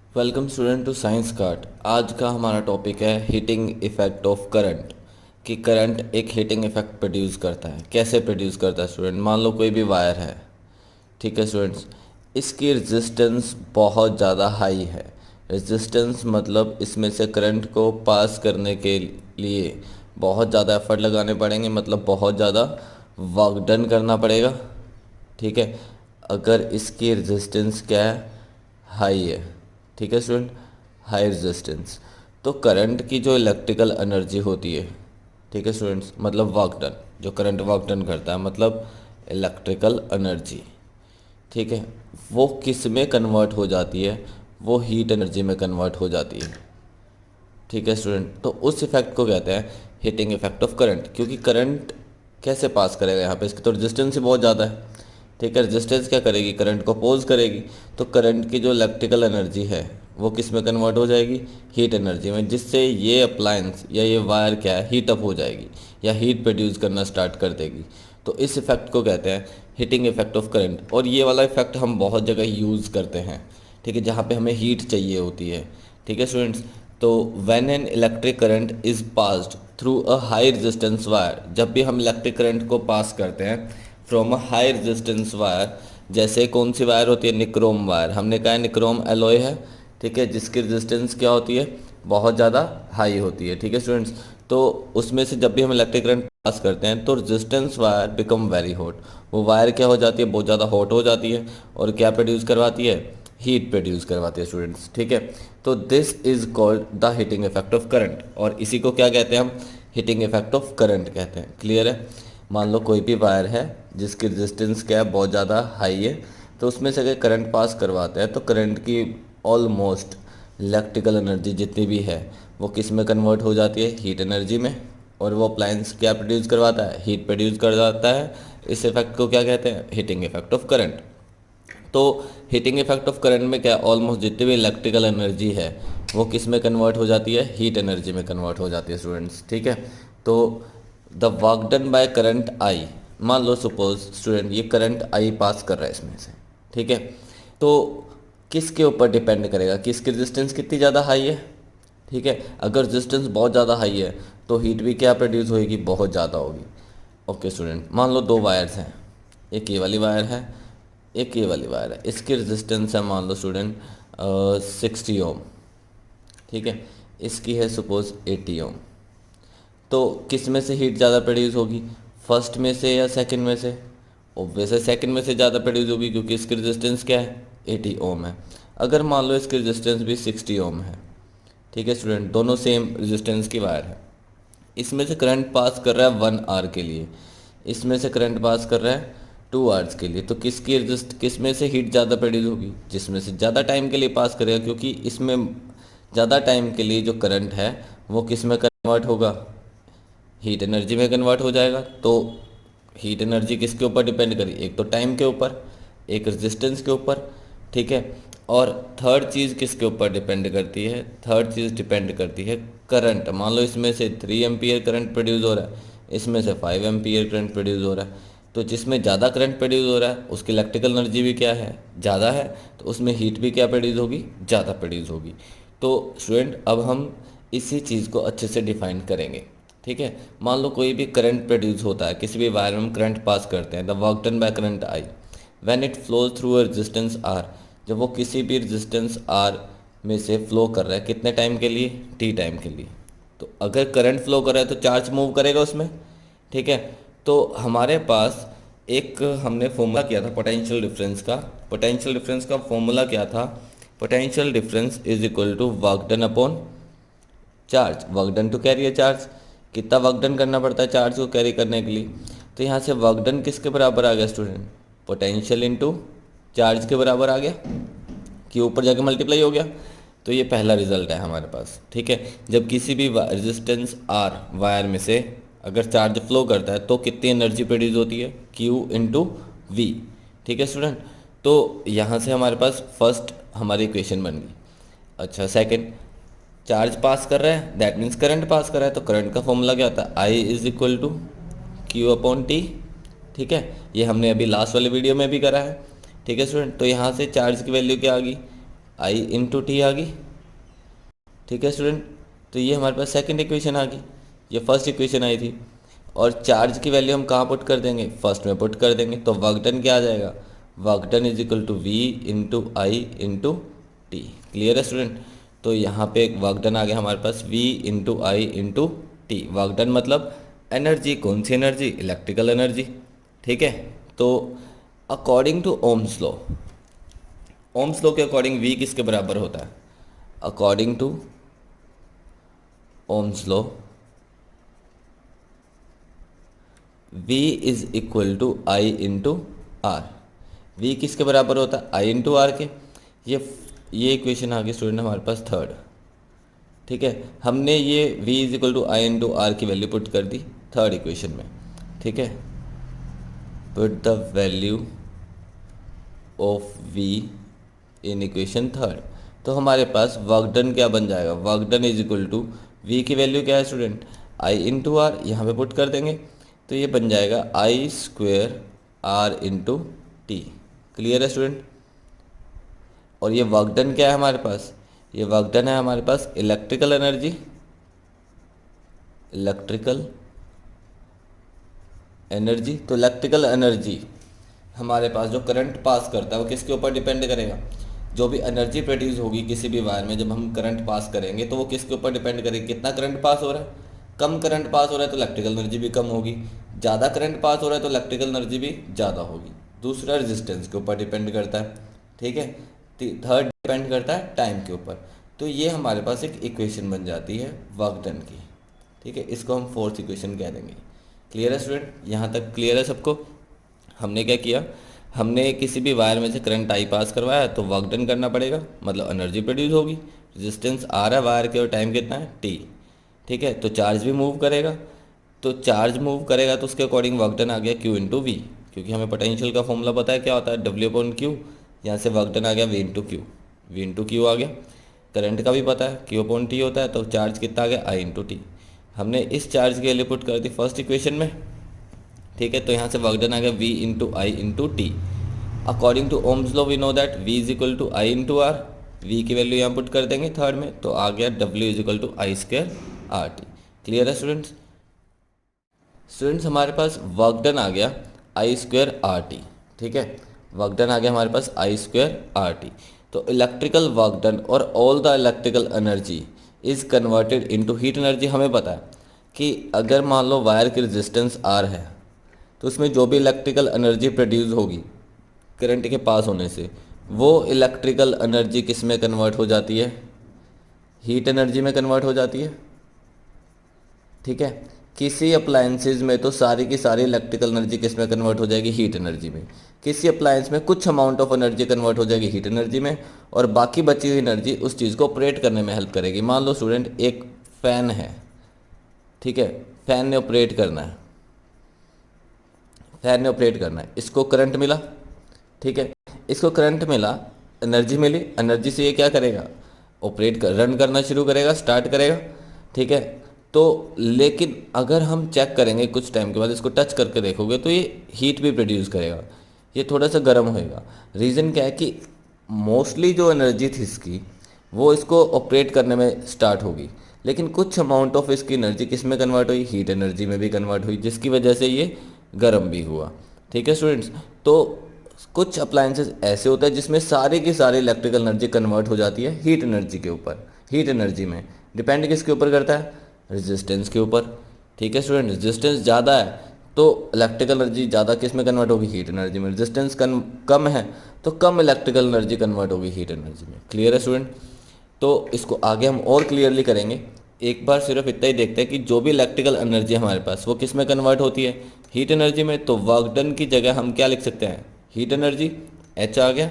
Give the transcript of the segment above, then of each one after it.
Welcome student to science card. आज का हमारा टॉपिक है हीटिंग इफेक्ट ऑफ करंट। कि करंट एक हीटिंग इफेक्ट प्रोड्यूस करता है। कैसे प्रोड्यूस करता है स्टूडेंट? मान लो कोई भी वायर है, ठीक है स्टूडेंट्स, इसकी रेजिस्टेंस बहुत ज़्यादा हाई है। रेजिस्टेंस मतलब इसमें से करंट को पास करने के लिए बहुत ज़्यादा एफर्ट लगाने पड़ेंगे, मतलब बहुत ज़्यादा वर्क डन करना पड़ेगा, ठीक है। अगर इसकी रेजिस्टेंस क्या है, हाई है, ठीक है स्टूडेंट, हाई रेजिस्टेंस, तो करंट की जो इलेक्ट्रिकल एनर्जी होती है, ठीक है स्टूडेंट्स, मतलब वर्क डन, जो करंट वर्क डन करता है मतलब इलेक्ट्रिकल एनर्जी, ठीक है, वो किस में कन्वर्ट हो जाती है? वो हीट एनर्जी में कन्वर्ट हो जाती है, ठीक है स्टूडेंट। तो उस इफेक्ट को कहते हैं हीटिंग इफेक्ट ऑफ करंट। क्योंकि करंट कैसे पास करेगा यहाँ पे, इसकी तो रेजिस्टेंस ही बहुत ज़्यादा है, ठीक है। रेजिस्टेंस क्या करेगी? करंट को अपोज करेगी। तो करंट की जो इलेक्ट्रिकल एनर्जी है वो किस में कन्वर्ट हो जाएगी? हीट एनर्जी में, जिससे ये अप्लायंस या ये वायर क्या है, हीट अप हो जाएगी या हीट प्रोड्यूस करना स्टार्ट कर देगी। तो इस इफेक्ट को कहते हैं हीटिंग इफेक्ट ऑफ करंट। और ये वाला इफेक्ट हम बहुत जगह यूज़ करते हैं, ठीक है, जहाँ पे हमें हीट चाहिए होती है, ठीक है स्टूडेंट्स। तो when an electric current is passed through a high resistance wire, जब भी हम इलेक्ट्रिक करंट को पास करते हैं from a high resistance wire, जैसे कौन सी वायर होती है? Nichrome wire. हमने कहा है निक्रोम एलॉय है, ठीक है, जिसकी रेजिस्टेंस क्या होती है? बहुत ज़्यादा हाई होती है, ठीक है स्टूडेंट्स। तो उसमें से जब भी हम इलेक्ट्रिक करंट पास करते हैं तो resistance wire become very hot. वो वायर क्या हो जाती है? बहुत ज़्यादा हॉट हो जाती है और क्या प्रोड्यूस करवाती है? हीट प्रोड्यूस करवाती है स्टूडेंट्स, ठीक है। तो this is called the heating effect of current, और इसी को क्या कहते हैं हम? हीटिंग इफेक्ट ऑफ करंट कहते हैं। क्लियर है? मान लो कोई भी वायर है जिसकी रेजिस्टेंस क्या है? बहुत ज़्यादा हाई है। तो उसमें से अगर करंट पास करवाते हैं तो करंट की ऑलमोस्ट इलेक्ट्रिकल एनर्जी जितनी भी है वो किस में कन्वर्ट हो जाती है? हीट एनर्जी में। और वो अप्लायंस क्या प्रोड्यूस करवाता है? हीट प्रोड्यूस करवाता है। इस इफेक्ट को क्या कहते हैं? Heating effect of current. तो हीटिंग इफेक्ट ऑफ करंट में क्या, ऑलमोस्ट जितनी भी इलेक्ट्रिकल एनर्जी है वो किस में कन्वर्ट हो जाती है? हीट एनर्जी में कन्वर्ट हो जाती है स्टूडेंट्स, ठीक है। तो the work done by current I, मान लो सपोज स्टूडेंट ये करंट आई पास कर रहा है इसमें से, ठीक है। तो किसके ऊपर डिपेंड करेगा कि इसकी रेजिस्टेंस कितनी ज़्यादा हाई है, ठीक है। अगर रेजिस्टेंस बहुत ज़्यादा हाई है तो हीट भी क्या प्रोड्यूस होगी? बहुत ज़्यादा होगी। ओके स्टूडेंट, मान लो दो वायर्स हैं, एक ये वाली वायर है, एक ये वाली वायर है। इसकी रेजिस्टेंस है मान लो स्टूडेंट 60 ओम, ठीक है। इसकी है सपोज 80 ओम। तो किस में से हीट ज़्यादा प्रोड्यूस होगी? फर्स्ट में से या सेकंड में से? ऑब्वियस है सेकंड में से ज़्यादा प्रोड्यूस होगी, क्योंकि इसकी रेजिस्टेंस क्या है? 80 ओम है। अगर मान लो इसकी रेजिस्टेंस भी 60 ओम है, ठीक है स्टूडेंट, दोनों सेम रेजिस्टेंस की वायर है। इसमें से करंट पास कर रहा है 1 आवर के लिए, इसमें से करंट पास कर रहा है 2 आवर्स के लिए। तो किस में से हीट ज़्यादा प्रोड्यूस होगी? जिसमें से ज़्यादा टाइम के लिए पास करेगा, क्योंकि इसमें ज़्यादा टाइम के लिए जो करंट है वो किस में कन्वर्ट होगा? हीट एनर्जी में कन्वर्ट हो जाएगा। तो हीट एनर्जी किसके ऊपर डिपेंड करी? एक तो टाइम के ऊपर, एक रेजिस्टेंस के ऊपर, ठीक है। और थर्ड चीज़ किसके ऊपर डिपेंड करती है? थर्ड चीज़ डिपेंड करती है करंट। मान लो इसमें से 3 एम्पियर करंट प्रोड्यूस हो रहा है, इसमें से 5 एम्पियर करंट प्रोड्यूस हो रहा है। तो जिसमें ज़्यादा करंट प्रोड्यूस हो रहा है उसकी इलेक्ट्रिकल एनर्जी भी क्या है? ज़्यादा है। तो उसमें हीट भी क्या प्रोड्यूस होगी? ज़्यादा प्रोड्यूस होगी। तो स्टूडेंट अब हम इसी चीज़ को अच्छे से डिफाइन करेंगे, ठीक है। मान लो कोई भी करंट प्रोड्यूस होता है, किसी भी वायर में हम करंट पास करते हैं, the work done by current I when it flows through a resistance R, जब वो किसी भी रेजिस्टेंस आर में से फ्लो कर रहा है, कितने टाइम के लिए? टी टाइम के लिए। तो अगर करंट फ्लो कर रहा है तो चार्ज मूव करेगा उसमें, ठीक है। तो हमारे पास एक हमने फॉर्मूला किया था पोटेंशियल डिफरेंस का। पोटेंशियल डिफरेंस का फॉर्मूला क्या था? Potential difference is equal to work done upon charge. Work done to carry है चार्ज, कितना वर्क डन करना पड़ता है चार्ज को कैरी करने के लिए? तो यहाँ से वर्क डन किसके बराबर आ गया स्टूडेंट? पोटेंशियल इनटू चार्ज के बराबर आ गया, कि ऊपर जाके मल्टीप्लाई हो गया। तो ये पहला रिजल्ट है हमारे पास, ठीक है। जब किसी भी रेजिस्टेंस आर वायर में से अगर चार्ज फ्लो करता है तो कितनी एनर्जी प्रोड्यूस होती है? क्यू इंटू वी, ठीक है स्टूडेंट। तो यहाँ से हमारे पास फर्स्ट हमारी इक्वेशन बन गई। अच्छा, सेकंड, चार्ज पास कर रहा है दैट मीन्स करंट पास कर रहा है, तो करंट का फॉर्मूला क्या होता है? I is equal to Q upon T, ठीक है। ये हमने अभी लास्ट वाले वीडियो में भी करा है, ठीक है स्टूडेंट। तो यहाँ से चार्ज की वैल्यू क्या आ गई? आई इंटू टी आ गई। ठीक है स्टूडेंट, तो ये हमारे पास सेकंड इक्वेशन आ गई, ये फर्स्ट इक्वेशन आई थी। और चार्ज की वैल्यू हम कहाँ पुट कर देंगे, फर्स्ट में पुट कर देंगे, तो वर्क डन क्या आ जाएगा, work done is equal to V into I into T. Clear है स्टूडेंट, तो यहाँ पे एक वर्क डन आ गया हमारे पास v into I into T. Work done मतलब एनर्जी, कौन सी एनर्जी, इलेक्ट्रिकल एनर्जी। ठीक है, तो according to Ohm's law, Ohm's law के अकॉर्डिंग v किसके बराबर होता है, according to Ohm's law v is equal to I into R. V किसके बराबर होता है, आई इंटू आर के। ये इक्वेशन आ गई स्टूडेंट हमारे पास थर्ड। ठीक है, हमने ये v is equal to I into R की वैल्यू पुट कर दी थर्ड इक्वेशन में। ठीक है, put the value of v in equation third, तो हमारे पास वर्क डन क्या बन जाएगा, work done is equal to v की वैल्यू क्या है स्टूडेंट, i इंटू आर, यहाँ पर पुट कर देंगे, तो ये बन जाएगा I square R into T. Clear है स्टूडेंट, और ये वर्क डन क्या है हमारे पास, ये वर्क डन है हमारे पास इलेक्ट्रिकल एनर्जी, इलेक्ट्रिकल एनर्जी। तो इलेक्ट्रिकल एनर्जी हमारे पास जो करंट पास करता है वो किसके ऊपर डिपेंड करेगा, जो भी एनर्जी प्रोड्यूस होगी किसी भी वायर में जब हम करंट पास करेंगे तो वो किसके ऊपर डिपेंड करेगी, कितना करंट पास हो रहा है। कम करंट पास हो रहा है तो इलेक्ट्रिकल एनर्जी भी कम होगी, ज़्यादा करंट पास हो रहा है तो इलेक्ट्रिकल एनर्जी भी ज़्यादा होगी। दूसरा रेजिस्टेंस के ऊपर डिपेंड करता है। ठीक है, थर्ड डिपेंड करता है टाइम के ऊपर। तो ये हमारे पास एक इक्वेशन बन जाती है वर्क डन की। ठीक है, इसको हम फोर्थ इक्वेशन कह देंगे। क्लियर है स्टूडेंट, यहाँ तक क्लियर है सबको। हमने क्या किया, हमने किसी भी वायर में से करंट आई पास करवाया तो वर्क डन करना पड़ेगा, मतलब एनर्जी प्रोड्यूस होगी। रेजिस्टेंस आर है वायर के और टाइम कितना है टी। ठीक है, तो चार्ज भी मूव करेगा, तो चार्ज मूव करेगा तो उसके अकॉर्डिंग वर्क डन आ गया क्यू इंटू वी, क्योंकि हमें पोटेंशियल का फॉर्मूला पता है क्या होता है, डब्ल्यू अपॉन क्यू। यहाँ से वर्क डन आ गया V into Q, V into Q आ गया। करंट का भी पता है क्यू अपॉन टी होता है, तो चार्ज कितना आ गया आई इंटू टी। हमने इस चार्ज की वैल्यू पुट कर दी फर्स्ट इक्वेशन में। ठीक है, तो यहाँ से वर्क डन आ गया v into I into T. According to Ohm's law we know that v is equal to I into R. V की वैल्यू यहाँ पुट कर देंगे थर्ड में, तो आ गया w is equal to I square R T. Clear है students, students हमारे पास वर्क डन आ गया आई स्क्वायर आर टी। ठीक है, वर्क डन आ गया हमारे पास आई स्क्वायर आर टी। तो इलेक्ट्रिकल वर्क डन और all the electrical energy is converted into heat energy. हमें पता है कि अगर मान लो वायर की रेजिस्टेंस आर है तो उसमें जो भी इलेक्ट्रिकल एनर्जी प्रोड्यूस होगी करंट के पास होने से, वो इलेक्ट्रिकल एनर्जी किस में कन्वर्ट हो जाती है, हीट एनर्जी में कन्वर्ट हो जाती है। ठीक है, किसी अप्लायंसेज में तो सारी की सारी इलेक्ट्रिकल एनर्जी किस में कन्वर्ट हो जाएगी, हीट एनर्जी में। किसी अप्लायंस में कुछ अमाउंट ऑफ एनर्जी कन्वर्ट हो जाएगी हीट एनर्जी में, और बाकी बची हुई एनर्जी उस चीज़ को ऑपरेट करने में हेल्प करेगी। मान लो स्टूडेंट एक फ़ैन है, ठीक है, फ़ैन ने ऑपरेट करना है, फैन ने ऑपरेट करना है, इसको करंट मिला। ठीक है, इसको करंट मिला, एनर्जी मिली, एनर्जी से ये क्या करेगा, ऑपरेट कर रन करना शुरू करेगा, स्टार्ट करेगा। ठीक है, तो लेकिन अगर हम चेक करेंगे कुछ टाइम के बाद इसको टच करके देखोगे तो ये हीट भी प्रोड्यूस करेगा, ये थोड़ा सा गर्म होएगा। रीज़न क्या है कि मोस्टली जो एनर्जी थी इसकी वो इसको ऑपरेट करने में स्टार्ट होगी, लेकिन कुछ अमाउंट ऑफ इसकी एनर्जी किस में कन्वर्ट हुई, हीट एनर्जी में भी कन्वर्ट हुई, जिसकी वजह से ये गर्म भी हुआ। ठीक है स्टूडेंट्स, तो कुछ अप्लायंसेस ऐसे होते हैं जिसमें सारी की सारी इलेक्ट्रिकल एनर्जी कन्वर्ट हो जाती है हीट एनर्जी के ऊपर। हीट एनर्जी में डिपेंड किसके ऊपर करता है, रेजिस्टेंस के ऊपर। ठीक है स्टूडेंट, रेजिस्टेंस ज़्यादा है तो इलेक्ट्रिकल एनर्जी ज़्यादा किस में कन्वर्ट होगी, हीट एनर्जी में। रेजिस्टेंस कम है तो कम इलेक्ट्रिकल एनर्जी कन्वर्ट होगी हीट एनर्जी में। क्लियर है स्टूडेंट, तो इसको आगे हम और क्लियरली करेंगे। एक बार सिर्फ इतना ही देखते हैं कि जो भी इलेक्ट्रिकल एनर्जी हमारे पास वो किस में कन्वर्ट होती है, हीट एनर्जी में। तो वर्क डन की जगह हम क्या लिख सकते हैं, हीट एनर्जी, एच आ गया,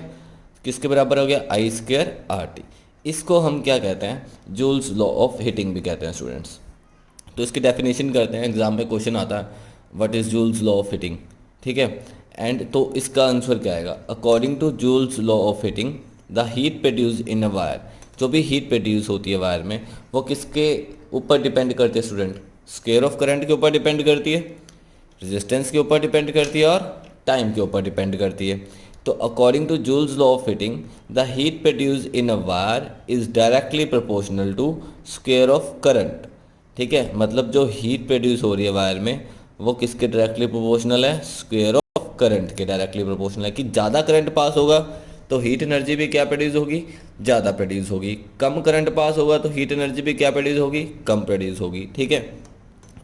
किसके बराबर हो गया, आई स्क्वायर आर टी। इसको हम क्या कहते हैं, जूल्स लॉ ऑफ हीटिंग भी कहते हैं स्टूडेंट्स। तो इसकी डेफिनेशन करते हैं, एग्जाम में क्वेश्चन आता है what is Joule's law of heating. ठीक है, एंड तो इसका आंसर क्या आएगा, according to Joule's law of heating the heat produce in a wire. जो भी हीट प्रोड्यूस होती है वायर में वो किसके ऊपर डिपेंड करती है स्टूडेंट, स्क्वायर ऑफ करंट के ऊपर डिपेंड करती है, रेजिस्टेंस के ऊपर डिपेंड करती है और टाइम के ऊपर डिपेंड करती है। तो according to Joule's law of heating the heat produce in a wire is directly proportional to square of current. ठीक है, मतलब जो हीट प्रोड्यूस हो रही है वायर में वो किसके डायरेक्टली प्रोपोर्शनल है, स्क्वायर ऑफ करंट के डायरेक्टली प्रोपोर्शनल है। कि ज़्यादा करंट पास होगा तो हीट एनर्जी भी क्या प्रोड्यूस होगी, ज़्यादा प्रोड्यूस होगी। कम करंट पास होगा तो हीट एनर्जी भी क्या प्रोड्यूस होगी, कम प्रोड्यूस होगी। ठीक है,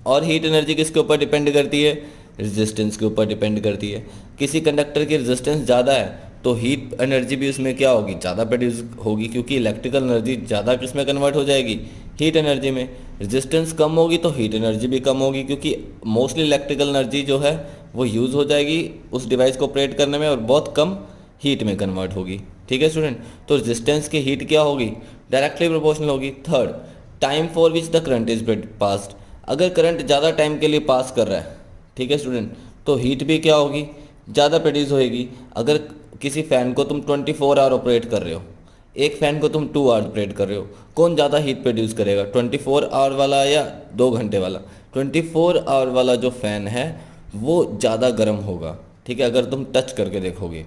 और हीट एनर्जी किसके ऊपर डिपेंड करती है, रेजिस्टेंस के ऊपर डिपेंड करती है। किसी कंडक्टर की रेजिस्टेंस ज़्यादा है तो हीट एनर्जी भी उसमें क्या होगी, ज़्यादा प्रोड्यूस होगी, क्योंकि इलेक्ट्रिकल एनर्जी ज़्यादा किस में कन्वर्ट हो जाएगी, हीट एनर्जी में। रेजिस्टेंस कम होगी तो हीट एनर्जी भी कम होगी, क्योंकि मोस्टली इलेक्ट्रिकल एनर्जी जो है वो यूज़ हो जाएगी उस डिवाइस को ऑपरेट करने में और बहुत कम हीट में कन्वर्ट होगी। ठीक है स्टूडेंट, तो रेजिस्टेंस की हीट क्या होगी, डायरेक्टली प्रोपोर्शनल होगी। Third, time for which the current is passed. अगर करंट ज़्यादा टाइम के लिए पास कर रहा है, ठीक है स्टूडेंट, तो हीट भी क्या होगी, ज़्यादा प्रोड्यूस होएगी। अगर किसी फ़ैन को तुम 24 आवर ऑपरेट कर रहे हो, एक फ़ैन को तुम 2 आवर ऑपरेट कर रहे हो, कौन ज़्यादा हीट प्रोड्यूस करेगा, 24 आवर वाला या 2 घंटे वाला। 24 आवर वाला जो फ़ैन है वो ज़्यादा गर्म होगा। ठीक है, अगर तुम टच करके देखोगे।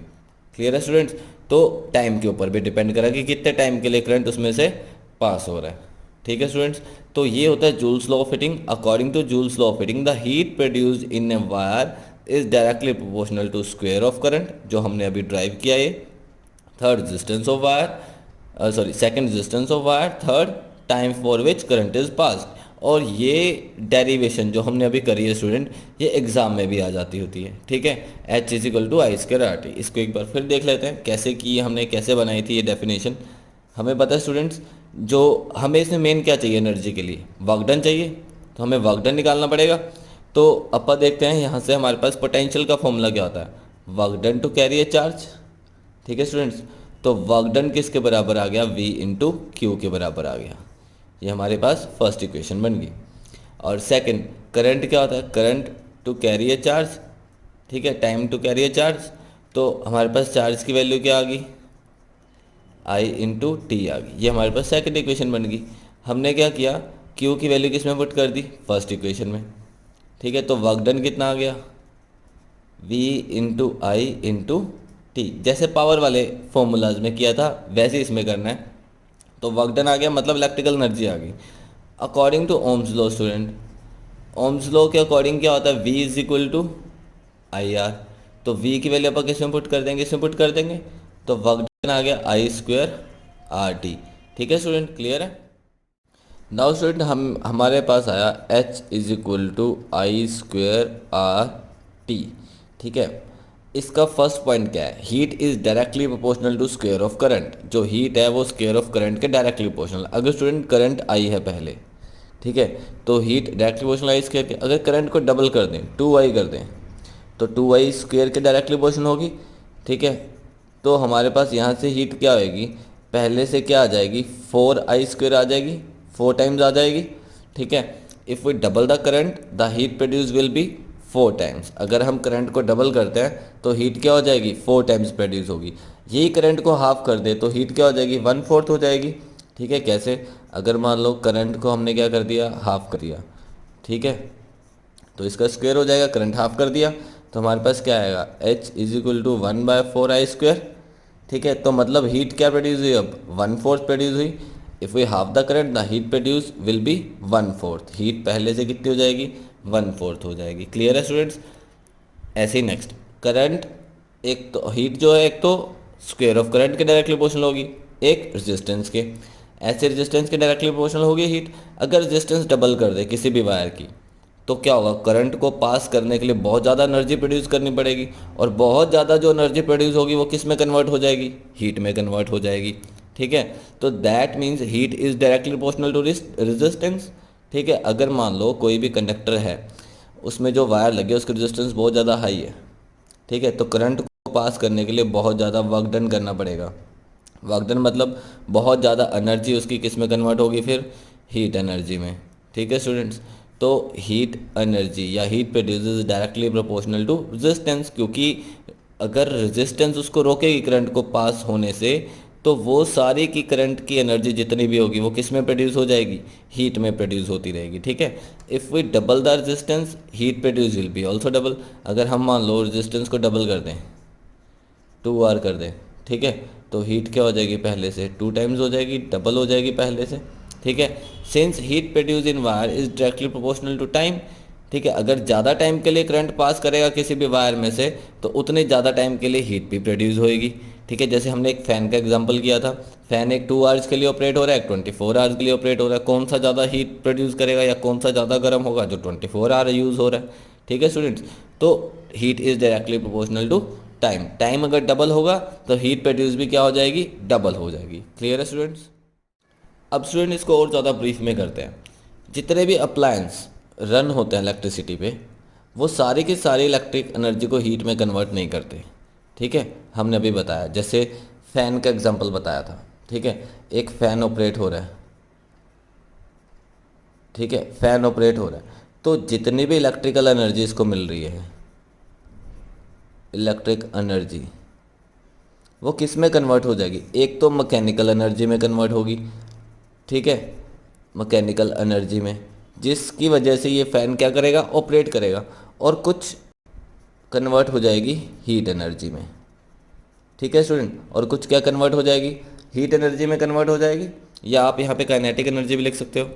क्लियर है स्टूडेंट्स, तो टाइम के ऊपर भी डिपेंड करेगा कि कितने टाइम के लिए करंट उसमें से पास हो रहा है। ठीक है स्टूडेंट्स, तो ये होता है Joule's law of heating. According to Joule's law of heating the heat produced in a wire is directly proportional to square of current, जो हमने अभी ड्राइव किया ये। Third, resistance of wire, second resistance of wire. Third, time for which current is passed. और ये derivation जो हमने अभी करी है स्टूडेंट, ये एग्जाम में भी आ जाती होती है। ठीक है, H is equal to I square R T. इसको एक बार फिर देख लेते हैं कैसे की हमने, कैसे बनाई थी ये डेफिनेशन। हमें पता है स्टूडेंट्स, जो हमें इसमें मेन क्या चाहिए एनर्जी के लिए, वर्क डन चाहिए, तो हमें वर्क डन निकालना पड़ेगा। तो अपन देखते हैं यहाँ से हमारे पास पोटेंशियल का फॉर्मूला क्या होता है, work done to carry a charge. ठीक है स्टूडेंट्स, तो वर्क डन किसके बराबर आ गया, V इंटू क्यू के बराबर आ गया। ये हमारे पास फर्स्ट इक्वेशन बन गई। और सेकंड, करंट क्या होता है, current to carry a charge. ठीक है, time to carry a charge, तो हमारे पास चार्ज की वैल्यू क्या आ गई, I इंटू टी आ गई। ये हमारे पास सेकंड इक्वेशन बन गई। हमने क्या किया, Q की वैल्यू किस में पुट कर दी, फर्स्ट इक्वेशन में। ठीक है, तो वर्क डन कितना आ गया, V into I into T. जैसे पावर वाले फॉर्मूलाज में किया था वैसे इसमें करना है। तो वर्क डन आ गया, मतलब इलेक्ट्रिकल एनर्जी आ गई। According to Ohm's law student, Ohm's law के अकॉर्डिंग क्या होता है, V is equal to I R. तो V की वैल्यू अपन किस में पुट कर देंगे, इसमें पुट कर देंगे, तो वर्क डन आ गया आई स्क्वायर आर टी। ठीक है स्टूडेंट, क्लियर है। नाउ स्टूडेंट, हमारे पास आया H is equal to I square R T. ठीक है, इसका फर्स्ट पॉइंट क्या है, heat is directly proportional to square of current. जो हीट है वो स्क्वायर ऑफ करंट के डायरेक्टली प्रोपोर्शनल। अगर स्टूडेंट करंट आई है पहले, ठीक है, तो heat directly proportional I square के। अगर करंट को डबल कर दें, 2i कर दें, तो 2i स्क्वायर के डायरेक्टली प्रोपोर्शनल होगी। ठीक है, तो हमारे पास यहाँ से हीट क्या होएगी, पहले से क्या आ जाएगी, 4i स्क्वायर आ जाएगी, 4 टाइम्स आ जाएगी। ठीक है, if we double the current the heat produce will be 4 times. अगर हम करंट को डबल करते हैं तो हीट क्या हो जाएगी, 4 टाइम्स प्रोड्यूस होगी। यही करंट को हाफ कर दे तो हीट क्या हो जाएगी, 1/4 हो जाएगी। ठीक है, कैसे, अगर मान लो करंट को हमने क्या कर दिया, हाफ कर दिया, ठीक है, तो इसका स्क्वायर हो जाएगा, करंट हाफ कर दिया, तो हमारे पास क्या आएगा, H is equal to 1/4i square. ठीक है, तो मतलब हीट क्या प्रोड्यूस हुई, अब 1/4 प्रोड्यूस हुई। If we half the current the heat produce will be 1/4। Heat पहले से कितनी हो जाएगी, 1/4 हो जाएगी। क्लियर है स्टूडेंट्स। ऐसे ही नेक्स्ट, करंट, एक तो हीट जो है, एक तो स्क्वायर ऑफ करंट के डायरेक्टली प्रोपोर्शनल होगी, एक रेजिस्टेंस के। ऐसे रेजिस्टेंस के डायरेक्टली प्रोपोर्शनल होगी हीट। अगर रेजिस्टेंस डबल कर दे किसी भी वायर की, तो क्या होगा, करंट को पास करने के लिए बहुत ज़्यादा एनर्जी प्रोड्यूस करनी पड़ेगी, और बहुत ज़्यादा जो एनर्जी प्रोड्यूस होगी वो किस में कन्वर्ट हो जाएगी, हीट में कन्वर्ट हो जाएगी। ठीक है, तो that means heat is directly proportional to resistance. ठीक है, अगर मान लो कोई भी कंडक्टर है, उसमें जो वायर लगे उसकी रेजिस्टेंस बहुत ज़्यादा हाई है, ठीक है, तो करंट को पास करने के लिए बहुत ज़्यादा वर्क डन करना पड़ेगा। वर्क डन मतलब बहुत ज़्यादा एनर्जी उसकी किस में कन्वर्ट होगी, फिर हीट एनर्जी में। ठीक है स्टूडेंट्स, तो हीट एनर्जी या heat produce directly proportional to resistance, क्योंकि अगर रेजिस्टेंस उसको रोकेगी करंट को पास होने से, तो वो सारी की करंट की एनर्जी जितनी भी होगी वो किस में प्रोड्यूस हो जाएगी, हीट में प्रोड्यूस होती रहेगी। ठीक है, if we double the resistance heat produce will be also double. अगर हम मान लो रेजिस्टेंस को डबल कर दें 2R कर दें, ठीक है, तो हीट क्या हो जाएगी, पहले से 2 टाइम्स हो जाएगी, डबल हो जाएगी पहले से, ठीक है। Since heat produce in wire is directly proportional to time, ठीक है, अगर ज़्यादा टाइम के लिए करंट पास करेगा किसी भी वायर में से तो उतने ज़्यादा टाइम के लिए हीट भी प्रोड्यूस होएगी, ठीक है। जैसे हमने एक फ़ैन का एग्जांपल किया था, फ़ैन एक 2 आवर्स के लिए ऑपरेट हो रहा है, एक 24 आवर्स के लिए ऑपरेट हो रहा है, कौन सा ज़्यादा हीट प्रोड्यूस करेगा या कौन सा ज़्यादा गर्म होगा, जो 24 आवर यूज़ हो रहा है, ठीक है स्टूडेंट्स। तो heat is directly proportional to time, time अगर डबल होगा तो हीट प्रोड्यूस भी क्या हो जाएगी, डबल हो जाएगी। क्लियर है स्टूडेंट्स। अब स्टूडेंट इसको और ज़्यादा ब्रीफ में करते हैं। जितने भी अप्लायंस रन होते हैं इलेक्ट्रिसिटी पे, वो सारी की सारी इलेक्ट्रिक एनर्जी को हीट में कन्वर्ट नहीं करते, ठीक है। हमने अभी बताया, जैसे फ़ैन का एग्जांपल बताया था, ठीक है, एक फ़ैन ऑपरेट हो रहा है, ठीक है, फ़ैन ऑपरेट हो रहा है, तो जितनी भी इलेक्ट्रिकल एनर्जी इसको मिल रही है, इलेक्ट्रिक एनर्जी, वो किस में कन्वर्ट हो जाएगी, एक तो मैकेनिकल एनर्जी में कन्वर्ट होगी, ठीक है, मैकेनिकल एनर्जी में, जिसकी वजह से ये फ़ैन क्या करेगा, ऑपरेट करेगा, और कुछ कन्वर्ट हो जाएगी हीट एनर्जी में, ठीक है स्टूडेंट, और कुछ क्या कन्वर्ट हो जाएगी, हीट एनर्जी में कन्वर्ट हो जाएगी, या आप यहाँ पे काइनेटिक एनर्जी भी लिख सकते हो,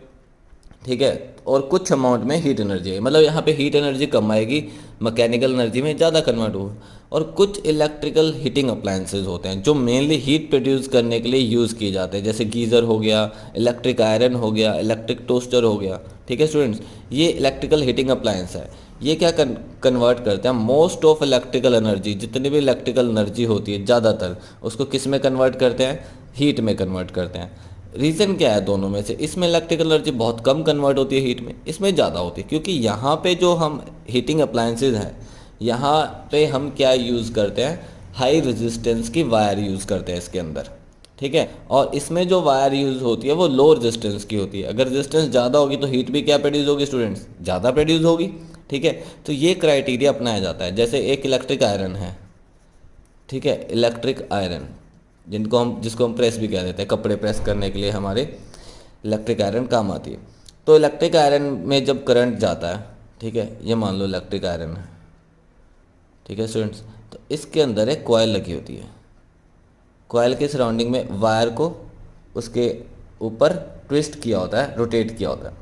ठीक है, और कुछ अमाउंट में हीट एनर्जी है, मतलब यहाँ पे हीट एनर्जी कम आएगी, मैकेनिकल एनर्जी में ज़्यादा कन्वर्ट होगा। और कुछ इलेक्ट्रिकल हीटिंग अप्लायंसेज होते हैं जो मेनली हीट प्रोड्यूस करने के लिए यूज़ किए जाते हैं, जैसे गीज़र हो गया, इलेक्ट्रिक आयरन हो गया, इलेक्ट्रिक टोस्टर हो गया, ठीक है स्टूडेंट्स। ये इलेक्ट्रिकल हीटिंग अप्लायंस है, ये क्या कन्वर्ट करते हैं, मोस्ट ऑफ इलेक्ट्रिकल एनर्जी, जितनी भी इलेक्ट्रिकल एनर्जी होती है ज़्यादातर, उसको किस में कन्वर्ट करते हैं, हीट में कन्वर्ट करते हैं। रीज़न क्या है दोनों में से, इसमें इलेक्ट्रिकल एनर्जी बहुत कम कन्वर्ट होती है हीट में, इसमें ज़्यादा होती है, क्योंकि यहाँ पे जो हम हीटिंग अप्लायंसेज हैं, यहाँ पे हम क्या यूज़ करते हैं, हाई रेजिस्टेंस की वायर यूज़ करते हैं इसके अंदर, ठीक है। और इसमें जो वायर यूज़ होती है वो लो रेजिस्टेंस की होती है, अगर रेजिस्टेंस ज़्यादा होगी तो हीट भी क्या प्रोड्यूस होगी स्टूडेंट्स, ज़्यादा प्रोड्यूस होगी, ठीक है। तो ये क्राइटेरिया अपनाया जाता है। जैसे एक इलेक्ट्रिक आयरन है, ठीक है, इलेक्ट्रिक आयरन, जिसको हम प्रेस भी कह देते हैं, कपड़े प्रेस करने के लिए हमारे इलेक्ट्रिक आयरन काम आती है। तो इलेक्ट्रिक आयरन में जब करंट जाता है, ठीक है, ये मान लो इलेक्ट्रिक आयरन है, ठीक है स्टूडेंट्स, तो इसके अंदर एक कॉयल लगी होती है, कॉयल के सराउंडिंग में वायर को उसके ऊपर ट्विस्ट किया होता है, रोटेट किया होता है,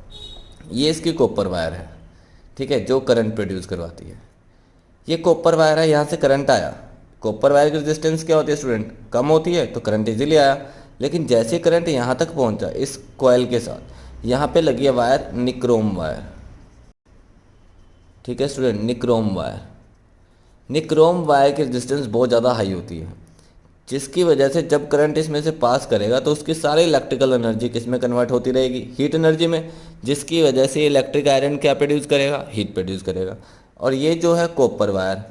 ये इसकी कॉपर वायर है, ठीक है, जो करंट प्रोड्यूस करवाती है। ये कॉपर वायर है, यहाँ से करंट आया, कॉपर वायर की रेजिस्टेंस क्या होती है स्टूडेंट, कम होती है, तो करंट इजीली आया। लेकिन जैसे करंट यहाँ तक पहुँचा इस कॉयल के साथ, यहाँ पे लगी है वायर निक्रोम वायर, ठीक है student, nichrome wire, nichrome wire की रेजिस्टेंस बहुत ज़्यादा हाई होती है, जिसकी वजह से जब करंट इसमें से पास करेगा तो उसकी सारी इलेक्ट्रिकल एनर्जी किस में कन्वर्ट होती रहेगी, हीट एनर्जी में, जिसकी वजह से इलेक्ट्रिक आयरन क्या प्रोड्यूस करेगा, हीट प्रोड्यूस करेगा। और ये जो है कॉपर वायर,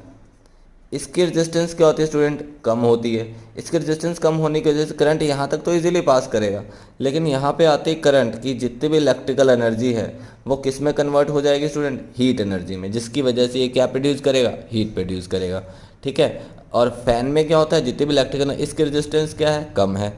इसकी रेजिस्टेंस क्या होती है स्टूडेंट, कम होती है, इसकी रेजिस्टेंस कम होने की वजह से करंट यहाँ तक तो इजीली पास करेगा, लेकिन यहाँ पे आते ही करंट की जितनी भी इलेक्ट्रिकल एनर्जी है वो किस में कन्वर्ट हो जाएगी स्टूडेंट, हीट एनर्जी में, जिसकी वजह से ये क्या प्रोड्यूस करेगा, हीट प्रोड्यूस करेगा, ठीक है। और फैन में क्या होता है, जितनी भी इलेक्ट्रिकल, इसकी रेजिस्टेंस क्या है, कम है,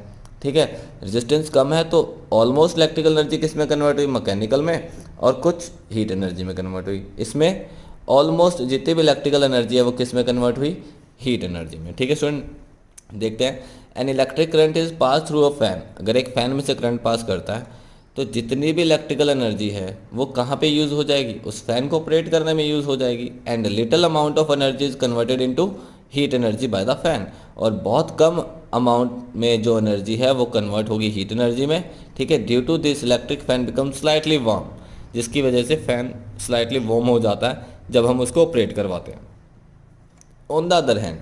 ठीक है, रेजिस्टेंस कम है, तो ऑलमोस्ट इलेक्ट्रिकल एनर्जी किस में कन्वर्ट हुई, मैकेनिकल में, और कुछ हीट एनर्जी में कन्वर्ट हुई। इसमें ऑलमोस्ट जितनी भी इलेक्ट्रिकल एनर्जी है वो किस में कन्वर्ट हुई, हीट एनर्जी में, ठीक है स्टूडेंट। देखते हैं, an electric current is pass through a fan, अगर एक फैन में से करंट पास करता है तो जितनी भी इलेक्ट्रिकल एनर्जी है वो कहाँ पे यूज़ हो जाएगी, उस फैन को ऑपरेट करने में यूज़ हो जाएगी, and little amount of energy is converted into heat energy by the fan, और बहुत कम अमाउंट में जो एनर्जी है वो कन्वर्ट होगी हीट एनर्जी में, ठीक है। Due to this electric fan become slightly warm, जिसकी वजह से फैन स्लाइटली वार्म हो जाता है जब हम उसको ऑपरेट करवाते हैं। On the other hand,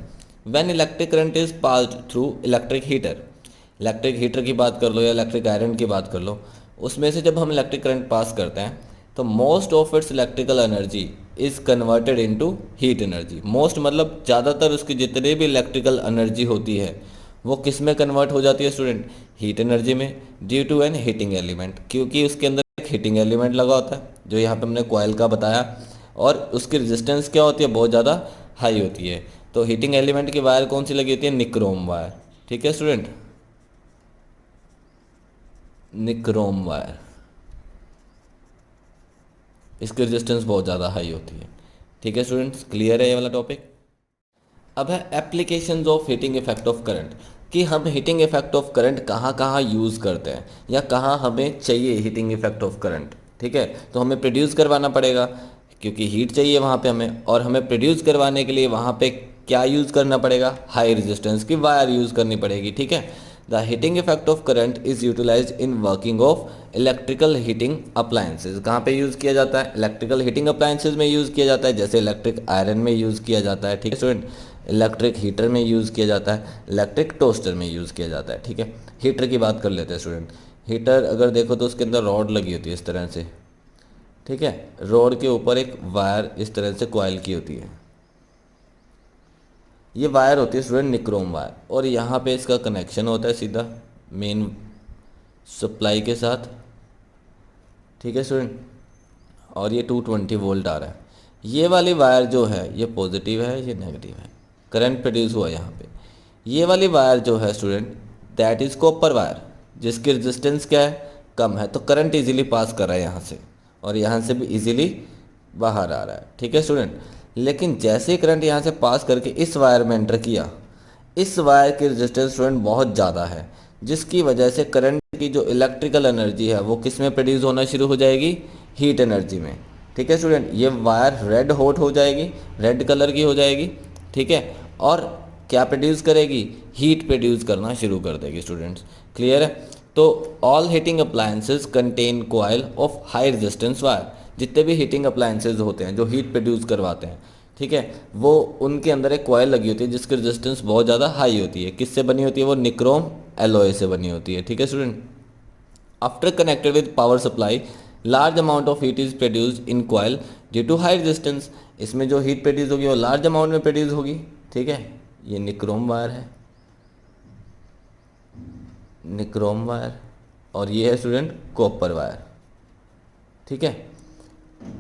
when electric current is passed through electric heater, electric heater की बात कर लो या इलेक्ट्रिक आयरन की बात कर लो, उसमें से जब हम इलेक्ट्रिक करंट पास करते हैं तो most of its electrical energy is converted into heat energy. Most मतलब ज़्यादातर उसकी जितनी भी इलेक्ट्रिकल एनर्जी होती है वो किस में कन्वर्ट हो जाती है स्टूडेंट, हीट एनर्जी में, due to an heating element, क्योंकि उसके अंदर एक हीटिंग एलिमेंट लगा होता है जो यहाँ पे हमने कॉयल का बताया, और उसकी रेजिस्टेंस क्या होती है, बहुत ज़्यादा हाई होती है। तो हीटिंग एलिमेंट की वायर कौन सी लगी होती है, निक्रोम वायर, ठीक है स्टूडेंट, निक्रोम वायर, इसकी रेजिस्टेंस बहुत ज़्यादा हाई होती है, ठीक है स्टूडेंट्स। क्लियर है ये वाला टॉपिक। अब है applications of heating effect of current, कि हम हीटिंग इफेक्ट ऑफ करंट कहाँ कहाँ यूज़ करते हैं या कहाँ हमें चाहिए हीटिंग इफेक्ट ऑफ करंट। ठीक है, तो हमें प्रोड्यूस करवाना पड़ेगा क्योंकि हीट चाहिए वहाँ पे हमें, और हमें प्रोड्यूस करवाने के लिए वहाँ पे क्या यूज़ करना पड़ेगा, हाई रेजिस्टेंस की वायर यूज़ करनी पड़ेगी। ठीक है, the heating effect of current is utilized in working of electrical heating appliances. कहाँ पे यूज़ किया जाता है, इलेक्ट्रिकल हीटिंग अप्लायंसेज में यूज़ किया जाता है, जैसे इलेक्ट्रिक आयरन में यूज़ किया जाता है। ठीक है स्टूडेंट, इलेक्ट्रिक हीटर में यूज़ किया जाता है, इलेक्ट्रिक टोस्टर में यूज़ किया जाता है। ठीक है, हीटर की बात कर लेते हैं स्टूडेंट। हीटर अगर देखो तो उसके अंदर रॉड लगी होती है इस तरह से। ठीक है, रॉड के ऊपर एक वायर इस तरह से कॉइल की होती है, ये वायर होती है स्टूडेंट निक्रोम वायर, और यहाँ पे इसका कनेक्शन होता है सीधा मेन सप्लाई के साथ। ठीक है स्टूडेंट, और ये 220 वोल्ट आ रहा है। ये वाली वायर जो है ये पॉजिटिव है, ये नेगेटिव है, करंट प्रोड्यूस हुआ यहाँ पे। ये वाली वायर जो है student that is copper wire, जिसकी रेजिस्टेंस क्या है, कम है, तो करंट इजीली पास कर रहा है यहाँ से, और यहाँ से भी इजीली बाहर आ रहा है। ठीक है स्टूडेंट, लेकिन जैसे ही करंट यहाँ से पास करके इस वायर में एंटर किया, इस वायर की रेजिस्टेंस स्टूडेंट बहुत ज़्यादा है, जिसकी वजह से करंट की जो इलेक्ट्रिकल एनर्जी है वो किस में प्रोड्यूस होना शुरू हो जाएगी, हीट एनर्जी में। ठीक है स्टूडेंट, ये वायर रेड हॉट हो जाएगी, रेड कलर की हो जाएगी। ठीक है, और क्या प्रोड्यूस करेगी, हीट प्रोड्यूस करना शुरू कर देगी स्टूडेंट्स। क्लियर है, तो all heating appliances contain coil of high resistance wire. जितने भी हीटिंग अप्लायंसेज होते हैं जो हीट प्रोड्यूस करवाते हैं, ठीक है, वो उनके अंदर एक कॉइल लगी होती है जिसकी रेजिस्टेंस बहुत ज़्यादा हाई होती है। किससे बनी होती है, वो निक्रोम एलॉय से बनी होती है। ठीक है student, after connected with power supply large amount of heat is produced in coil due to high resistance. इसमें जो हीट प्रोड्यूस होगी वो लार्ज अमाउंट में प्रोड्यूस होगी। ठीक है, ये निक्रोम वायर है, निक्रोम वायर, और ये है स्टूडेंट कॉपर वायर। ठीक है,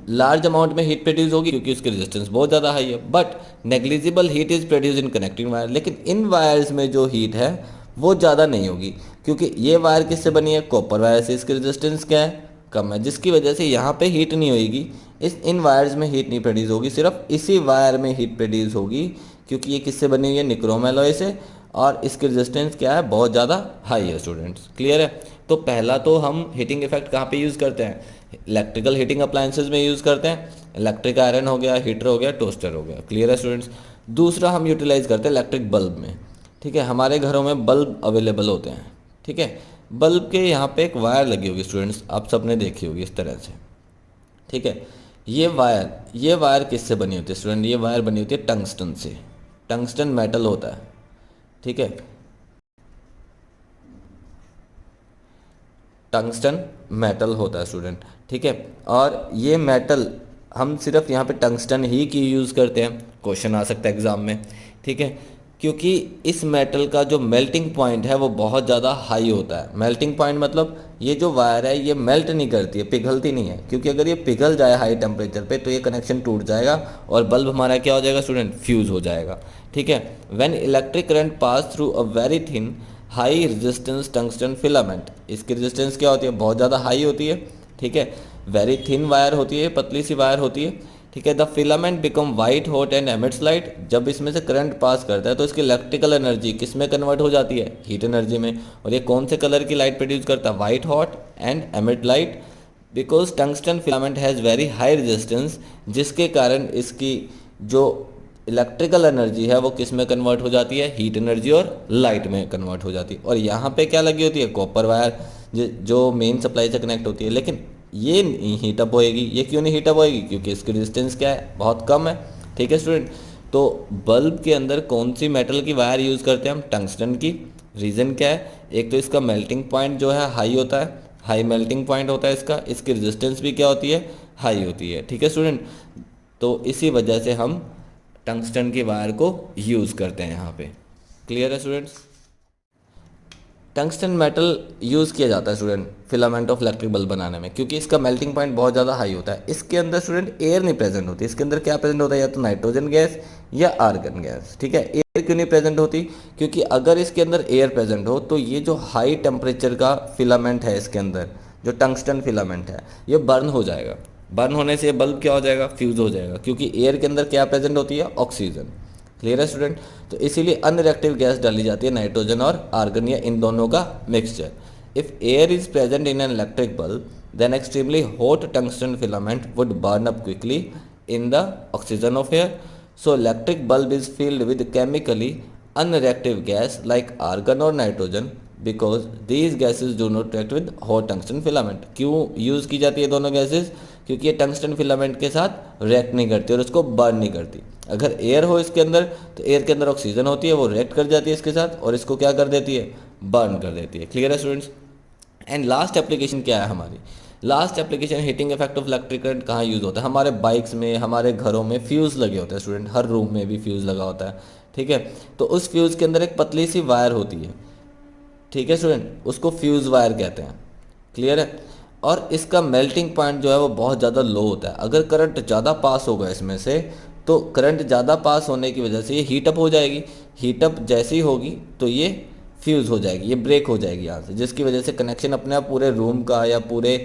लार्ज अमाउंट में हीट प्रोड्यूस होगी क्योंकि उसकी रेजिस्टेंस बहुत ज़्यादा हाई है, but negligible heat is produce in connecting wire. लेकिन इन वायर्स में जो हीट है वो ज़्यादा नहीं होगी क्योंकि ये वायर किससे बनी है, कॉपर वायर से, इसकी रेजिस्टेंस क्या है, कम है, जिसकी वजह से यहाँ पे हीट नहीं होगी, इन वायर्स में हीट नहीं प्रोड्यूस होगी, सिर्फ इसी वायर में हीट प्रोड्यूस होगी क्योंकि ये किससे बनी हुई है, निक्रोम एलॉय से, और इसकी रेजिस्टेंस क्या है, बहुत ज़्यादा हाई है स्टूडेंट्स। क्लियर है, तो पहला तो हम हीटिंग इफेक्ट कहाँ पे यूज़ करते हैं, इलेक्ट्रिकल हीटिंग अप्लायंसेज में यूज़ करते हैं, इलेक्ट्रिक आयरन हो गया, हीटर हो गया, टोस्टर हो गया। क्लियर है स्टूडेंट्स। दूसरा हम यूटिलाइज करते हैं इलेक्ट्रिक बल्ब में। ठीक है, हमारे घरों में बल्ब अवेलेबल होते हैं। ठीक है, बल्ब के यहाँ पे एक वायर लगी होगी स्टूडेंट्स, आप सबने देखी होगी इस तरह से। ठीक है, ये वायर किससे बनी होती है स्टूडेंट, ये वायर बनी होती है टंगस्टन से, टंगस्टन मेटल होता है। ठीक है, टंगस्टन मेटल होता है स्टूडेंट। ठीक है, और ये मेटल हम सिर्फ यहाँ पे टंगस्टन ही की यूज़ करते हैं, क्वेश्चन आ सकता है एग्ज़ाम में। ठीक है, क्योंकि इस मेटल का जो मेल्टिंग पॉइंट है वो बहुत ज़्यादा हाई होता है। मेल्टिंग पॉइंट मतलब ये जो वायर है ये मेल्ट नहीं करती है, पिघलती नहीं है, क्योंकि अगर ये पिघल जाए हाई टेम्परेचर पे तो ये कनेक्शन टूट जाएगा और बल्ब हमारा क्या हो जाएगा स्टूडेंट, फ्यूज़ हो जाएगा। ठीक है, when electric current pass through a very thin high resistance tungsten filament, इसकी रेजिस्टेंस क्या होती है, बहुत ज़्यादा हाई होती है। ठीक है, वेरी थिन वायर होती है, पतली सी वायर होती है। ठीक है, the filament become white hot and emits light. जब इसमें से करंट पास करता है तो इसकी इलेक्ट्रिकल एनर्जी किस में कन्वर्ट हो जाती है, हीट एनर्जी में। और ये कौन से कलर की लाइट प्रोड्यूस करता है, white hot and emit light, because tungsten filament has very high resistance, जिसके कारण इसकी जो इलेक्ट्रिकल एनर्जी है वो किस में कन्वर्ट हो जाती है, हीट एनर्जी और लाइट में कन्वर्ट हो जाती है। और यहाँ पे क्या लगी होती है, कॉपर वायर, जो मेन सप्लाई से कनेक्ट होती है। लेकिन ये नहीं हीटअप होएगी, ये क्यों नहीं हीटअप होएगी, क्योंकि इसकी रेजिस्टेंस क्या है, बहुत कम है। ठीक है स्टूडेंट, तो बल्ब के अंदर कौन सी मेटल की वायर यूज़ करते हैं हम, टंगस्टन की। रीज़न क्या है, एक तो इसका मेल्टिंग पॉइंट जो है हाई होता है, हाई मेल्टिंग पॉइंट होता है इसका, इसकी रेजिस्टेंस भी क्या होती है, हाई होती है। ठीक है स्टूडेंट, तो इसी वजह से हम टंगस्टन की वायर को यूज़ करते हैं यहाँ पे। क्लियर है स्टूडेंट्स। टंगस्टन मेटल यूज़ किया जाता है student filament of electric bulb बनाने में, क्योंकि इसका मेल्टिंग पॉइंट बहुत ज़्यादा हाई होता है। इसके अंदर स्टूडेंट एयर नहीं प्रेजेंट होती, इसके अंदर क्या प्रेजेंट होता है, या तो नाइट्रोजन गैस या आर्गन गैस। ठीक है, एयर क्यों नहीं प्रेजेंट होती, क्योंकि अगर इसके अंदर एयर प्रेजेंट हो तो ये जो हाई टेम्परेचर का फिलामेंट है इसके अंदर, जो टंगस्टन फिलामेंट है, ये बर्न हो जाएगा। बर्न होने से ये बल्ब क्या हो जाएगा, फ्यूज़ हो जाएगा, क्योंकि एयर के अंदर क्या प्रेजेंट होती है, ऑक्सीजन। क्लियर है स्टूडेंट। तो इसीलिए अनरिएक्टिव गैस डाली जाती है नाइट्रोजन और आर्गन या इन दोनों का mixture. If air is present in an electric bulb then extremely hot tungsten filament would burn up quickly in the oxygen of air. So electric bulb is filled with chemically unreactive gas like argon or nitrogen because these gases do not react with hot tungsten filament. क्यों use की जाती है दोनों gases? क्योंकि ये tungsten filament के साथ react नहीं करती और उसको बर्न नहीं करती। अगर एयर हो इसके अंदर तो एयर के अंदर ऑक्सीजन होती है, वो रिएक्ट कर जाती है इसके साथ और इसको क्या कर देती है? बर्न कर देती है। क्लियर है स्टूडेंट्स। एंड लास्ट एप्लीकेशन क्या है हमारी? Last application heating effect of electric current कहाँ यूज़ होता है? हमारे बाइक्स में, हमारे घरों में फ्यूज़ लगे होते हैं स्टूडेंट, हर रूम में भी फ्यूज़ लगा होता है, ठीक है। तो उस फ्यूज़ के अंदर एक पतली सी वायर होती है, ठीक है स्टूडेंट, उसको फ्यूज़ वायर कहते हैं। क्लियर है। और इसका मेल्टिंग पॉइंट जो है वो बहुत ज़्यादा लो होता है। अगर करंट ज़्यादा पास होगा इसमें से तो करंट ज़्यादा पास होने की वजह से ये हीटअप हो जाएगी। हीटअप जैसी ही होगी तो ये फ्यूज़ हो जाएगी, ये ब्रेक हो जाएगी यहाँ से, जिसकी वजह से कनेक्शन अपने आप पूरे रूम का या पूरे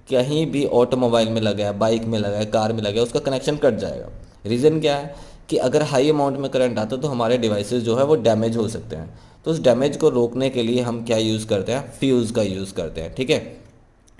कहीं भी ऑटोमोबाइल में लगा है, बाइक में लगा है, कार में लगा है, उसका कनेक्शन कट जाएगा। रीज़न क्या है कि अगर हाई अमाउंट में करंट आता है तो हमारे डिवाइसेस जो है वो डैमेज हो सकते हैं। तो उस डैमेज को रोकने के लिए हम क्या यूज़ करते हैं? फ्यूज़ का यूज़ करते हैं, ठीक है।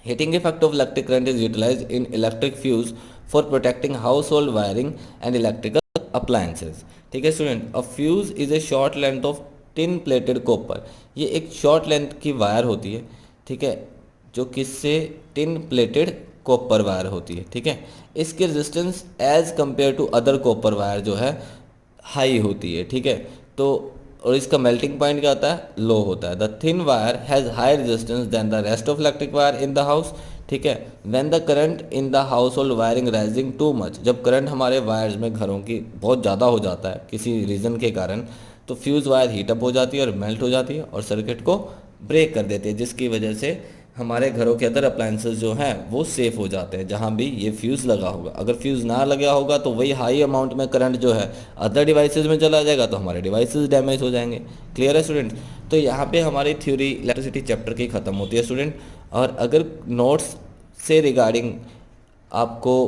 Heating effect of electric current is utilized in electric fuse for protecting household wiring and electrical appliances. ठीक है student. A fuse is a short length of tin plated copper. ये एक short length की wire होती है, ठीक है, जो किससे? टिन प्लेटेड कॉपर वायर होती है, ठीक है। इसकी resistance as compare to other copper wire जो है हाई होती है, ठीक है। तो और इसका मेल्टिंग पॉइंट क्या होता है? लो होता है। The thin wire has high resistance then the rest of electric wire in the house, ठीक है। When the current in the household wiring rising too much, जब करंट हमारे वायर्स में घरों की बहुत ज़्यादा हो जाता है किसी रीज़न के कारण, तो फ्यूज़ वायर हीटअप हो जाती है और मेल्ट हो जाती है और सर्किट को ब्रेक कर देती है, जिसकी वजह से हमारे घरों के अंदर अप्लायंसेस जो हैं वो सेफ़ हो जाते हैं जहाँ भी ये फ्यूज़ लगा होगा। अगर फ्यूज़ ना लगा होगा तो वही हाई अमाउंट में करंट जो है अदर डिवाइसेस में चला जाएगा तो हमारे डिवाइसेस डैमेज हो जाएंगे। क्लियर है स्टूडेंट। तो यहाँ पे हमारी थ्योरी इलेक्ट्रिसिटी चैप्टर की ख़त्म होती है स्टूडेंट। और अगर नोट्स से रिगार्डिंग आपको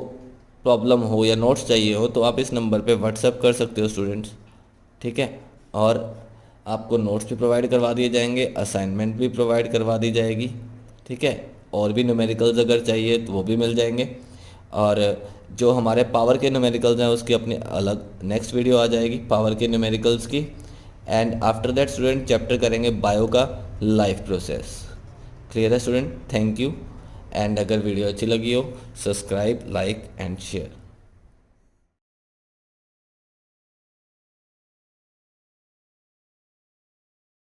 प्रॉब्लम हो या नोट्स चाहिए हो तो आप इस नंबर पे व्हाट्सएप कर सकते हो स्टूडेंट्स, ठीक है। और आपको नोट्स भी प्रोवाइड करवा दिए जाएंगे, असाइनमेंट भी प्रोवाइड करवा दी जाएगी, ठीक है। और भी न्यूमेरिकल्स अगर चाहिए तो वो भी मिल जाएंगे। और जो हमारे पावर के न्यूमेरिकल्स हैं उसकी अपनी अलग नेक्स्ट वीडियो आ जाएगी पावर के न्यूमेरिकल्स की। And after that student chapter करेंगे बायो का लाइफ प्रोसेस। क्लियर है स्टूडेंट। Thank you. एंड अगर वीडियो अच्छी लगी हो सब्सक्राइब, लाइक एंड शेयर।